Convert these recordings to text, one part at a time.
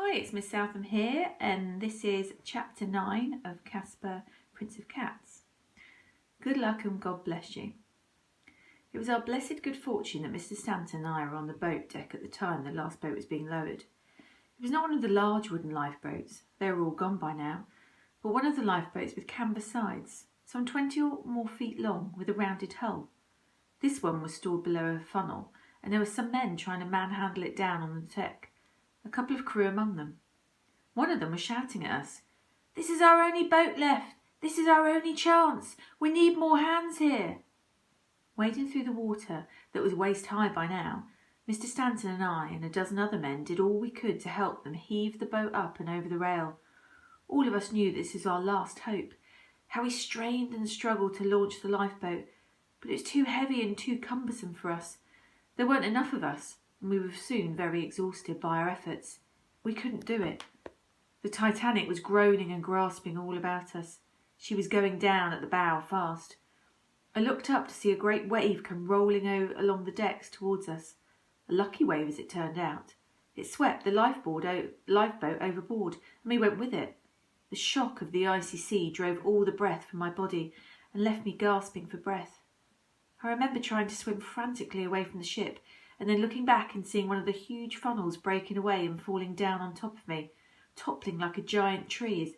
Hi, it's Miss Southam here, and this is Chapter 9 of Kaspar, Prince of Cats. Good luck and God bless you. It was our blessed good fortune that Mr. Stanton and I were on the boat deck at the time the last boat was being lowered. It was not one of the large wooden lifeboats, they were all gone by now, but one of the lifeboats with canvas sides, some 20 or more feet long, with a rounded hull. This one was stored below a funnel, and there were some men trying to manhandle it down on the deck. A couple of crew among them. One of them was shouting at us, "This is our only boat left. This is our only chance. We need more hands here." Wading through the water that was waist high by now, Mr. Stanton and I and a dozen other men did all we could to help them heave the boat up and over the rail. All of us knew this was our last hope. How we strained and struggled to launch the lifeboat, but it was too heavy and too cumbersome for us. There weren't enough of us, and we were soon very exhausted by our efforts. We couldn't do it. The Titanic was groaning and grasping all about us. She was going down at the bow fast. I looked up to see a great wave come rolling along the decks towards us. A lucky wave, as it turned out. It swept the lifeboat overboard, and we went with it. The shock of the icy sea drove all the breath from my body and left me gasping for breath. I remember trying to swim frantically away from the ship, and then looking back and seeing one of the huge funnels breaking away and falling down on top of me, toppling like a giant tree.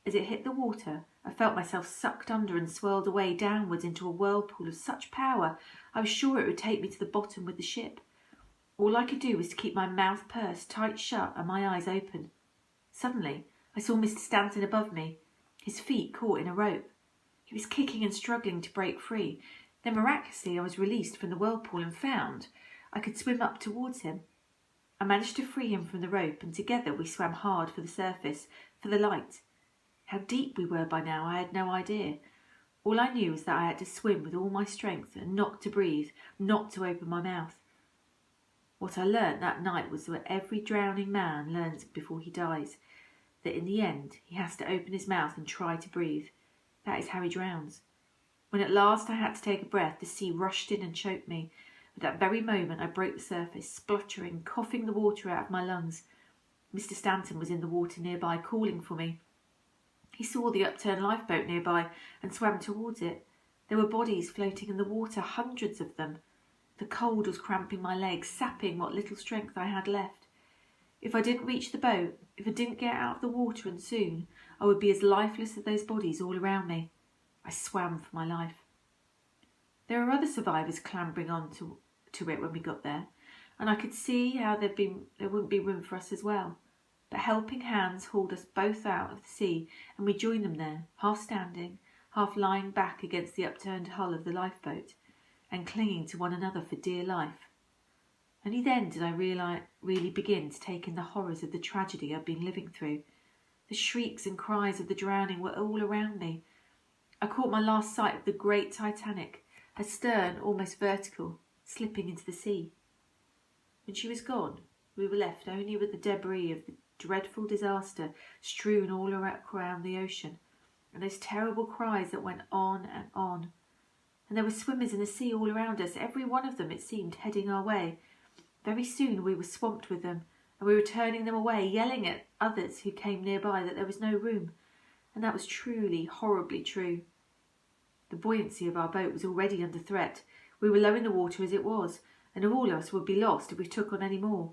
As it hit the water, I felt myself sucked under and swirled away downwards into a whirlpool of such power I was sure it would take me to the bottom with the ship. All I could do was to keep my mouth pursed tight shut and my eyes open. Suddenly, I saw Mr. Stanton above me, his feet caught in a rope. He was kicking and struggling to break free. Then miraculously I was released from the whirlpool and found I could swim up towards him. I managed to free him from the rope, and together we swam hard for the surface, for the light. How deep we were by now I had no idea. All I knew was that I had to swim with all my strength and not to breathe, not to open my mouth. What I learnt that night was what every drowning man learns before he dies, that in the end he has to open his mouth and try to breathe. That is how he drowns. When at last I had to take a breath, the sea rushed in and choked me. At that very moment I broke the surface, spluttering, coughing the water out of my lungs. Mr. Stanton was in the water nearby, calling for me. He saw the upturned lifeboat nearby and swam towards it. There were bodies floating in the water, hundreds of them. The cold was cramping my legs, sapping what little strength I had left. If I didn't reach the boat, if I didn't get out of the water and soon, I would be as lifeless as those bodies all around me. I swam for my life. There were other survivors clambering on to it when we got there, and I could see how there wouldn't be room for us as well. But helping hands hauled us both out of the sea, and we joined them there, half standing, half lying back against the upturned hull of the lifeboat, and clinging to one another for dear life. Only then did I really begin to take in the horrors of the tragedy I'd been living through. The shrieks and cries of the drowning were all around me. I caught my last sight of the great Titanic, her stern almost vertical, slipping into the sea. When she was gone, we were left only with the debris of the dreadful disaster strewn all around the ocean, and those terrible cries that went on and on. And there were swimmers in the sea all around us, every one of them, it seemed, heading our way. Very soon we were swamped with them, and we were turning them away, yelling at others who came nearby that there was no room. And that was truly, horribly true. The buoyancy of our boat was already under threat. We were low in the water as it was, and all of us would be lost if we took on any more.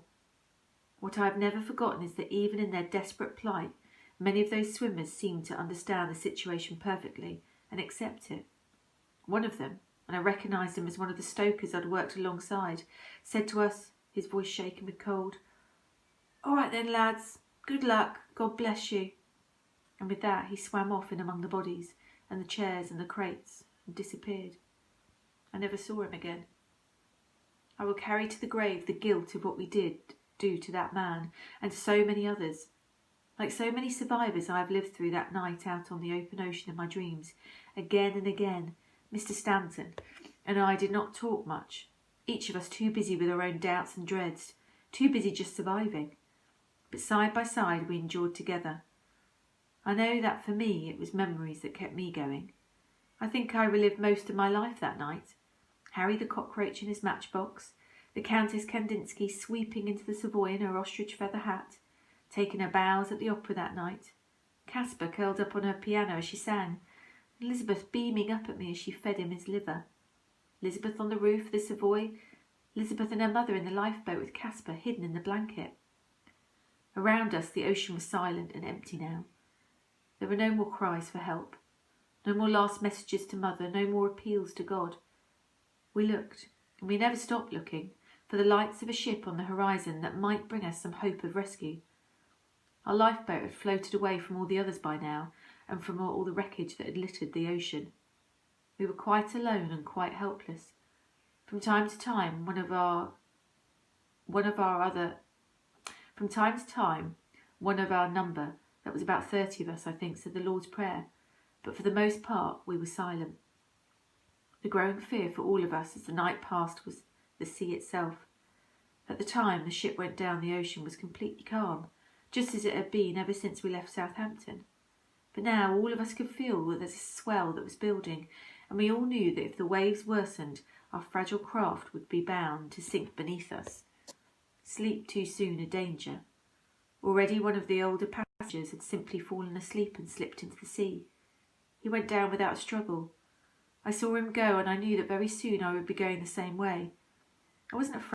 What I have never forgotten is that even in their desperate plight, many of those swimmers seemed to understand the situation perfectly and accept it. One of them, and I recognised him as one of the stokers I'd worked alongside, said to us, his voice shaking with cold, "All right then, lads. Good luck. God bless you." And with that he swam off in among the bodies and the chairs and the crates and disappeared. I never saw him again. I will carry to the grave the guilt of what we did do to that man and so many others. Like so many survivors I have lived through that night out on the open ocean in my dreams. Again and again, Mr. Stanton and I did not talk much, each of us too busy with our own doubts and dreads, too busy just surviving. But side by side we endured together. I know that for me it was memories that kept me going. I think I relived most of my life that night. Harry the cockroach in his matchbox, the Countess Kandinsky sweeping into the Savoy in her ostrich feather hat, taken her bows at the opera that night. Kaspar curled up on her piano as she sang, Elizabeth beaming up at me as she fed him his liver. Elizabeth on the roof of the Savoy, Elizabeth and her mother in the lifeboat with Kaspar hidden in the blanket. Around us the ocean was silent and empty now. There were no more cries for help, no more last messages to mother, no more appeals to God. We looked, and we never stopped looking, for the lights of a ship on the horizon that might bring us some hope of rescue. Our lifeboat had floated away from all the others by now, and from all the wreckage that had littered the ocean. We were quite alone and quite helpless. From time to time, one of our number, that was about 30 of us, I think, said the Lord's Prayer, but for the most part we were silent. The growing fear for all of us as the night passed was the sea itself. At the time the ship went down, the ocean was completely calm, just as it had been ever since we left Southampton. But now all of us could feel that there was a swell that was building, and we all knew that if the waves worsened, our fragile craft would be bound to sink beneath us. Sleep too soon a danger. Already one of the older passengers had simply fallen asleep and slipped into the sea. He went down without a struggle. I saw him go, and I knew that very soon I would be going the same way. I wasn't afraid